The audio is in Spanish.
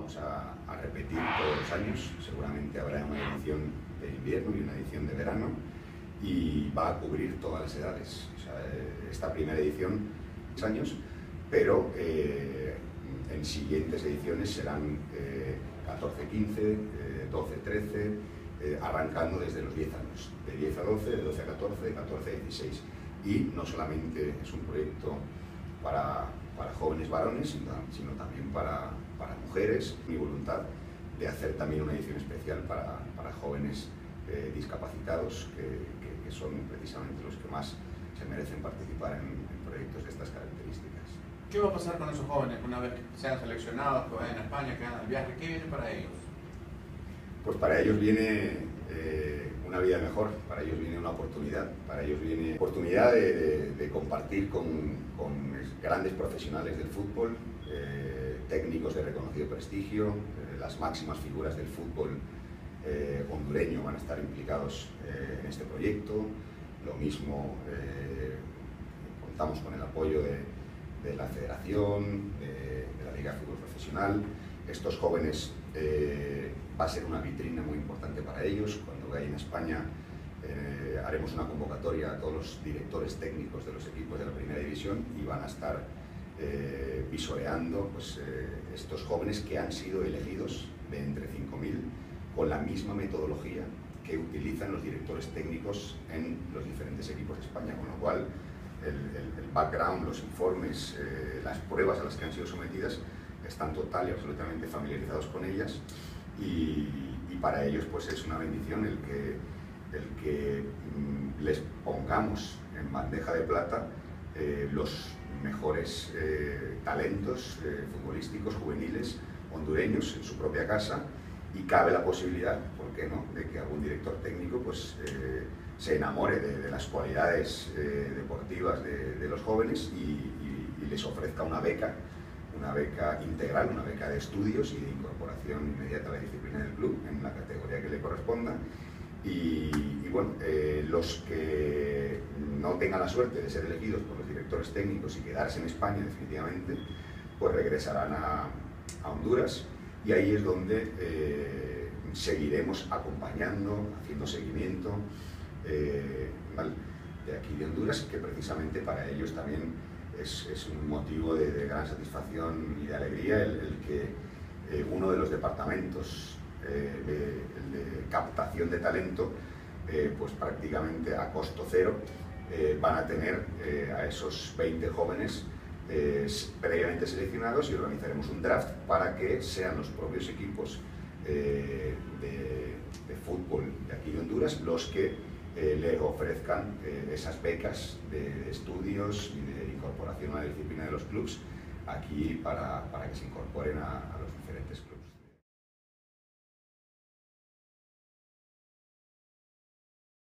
vamos a repetir todos los años. Seguramente habrá una edición de invierno y una edición de verano, y va a cubrir todas las edades. O sea, esta primera edición, 6 años, pero en siguientes ediciones serán 14-15, 12-13, arrancando desde los 10 años, de 10 a 12, de 12 a 14, de 14 a 16. Y no solamente es un proyecto para jóvenes varones, sino también para mujeres. Mi voluntad de hacer también una edición especial para jóvenes discapacitados, que son precisamente los que más se merecen participar en proyectos de estas características. ¿Qué va a pasar con esos jóvenes una vez que sean seleccionados, que vayan a España, que hagan el viaje? ¿Qué viene para ellos? Pues para ellos viene una vida mejor, para ellos viene una oportunidad, para ellos viene oportunidad de compartir con grandes profesionales del fútbol, técnicos de reconocido prestigio, las máximas figuras del fútbol hondureño van a estar implicados en este proyecto. Lo mismo, contamos con el apoyo de la Federación, de la Liga de Fútbol Profesional. Estos jóvenes va a ser una vitrina muy importante para ellos. Cuando vayan a España haremos una convocatoria a todos los directores técnicos de los equipos de la primera división y van a estar visoreando pues, estos jóvenes que han sido elegidos de entre 5.000 con la misma metodología que utilizan los directores técnicos en los diferentes equipos de España, con lo cual el background, los informes, las pruebas a las que han sido sometidas están total y absolutamente familiarizados con ellas, y para ellos pues es una bendición el que les pongamos en bandeja de plata los mejores talentos futbolísticos juveniles hondureños en su propia casa, y cabe la posibilidad, ¿por qué no?, de que algún director técnico pues, se enamore de las cualidades deportivas de los jóvenes y les ofrezca una beca integral, una beca de estudios y de incorporación inmediata a la disciplina del club en la categoría que le corresponda. Y bueno, los que no tengan la suerte de ser elegidos por los directores técnicos y quedarse en España definitivamente, pues regresarán a Honduras, y ahí es donde seguiremos acompañando, haciendo seguimiento de aquí de Honduras, que precisamente para ellos también es un motivo de gran satisfacción y de alegría el que uno de los departamentos de captación de talento, pues prácticamente a costo cero, van a tener a esos 20 jóvenes previamente seleccionados, y organizaremos un draft para que sean los propios equipos de fútbol de aquí de Honduras los que le ofrezcan esas becas de estudios y de incorporación a la disciplina de los clubes aquí para que se incorporen a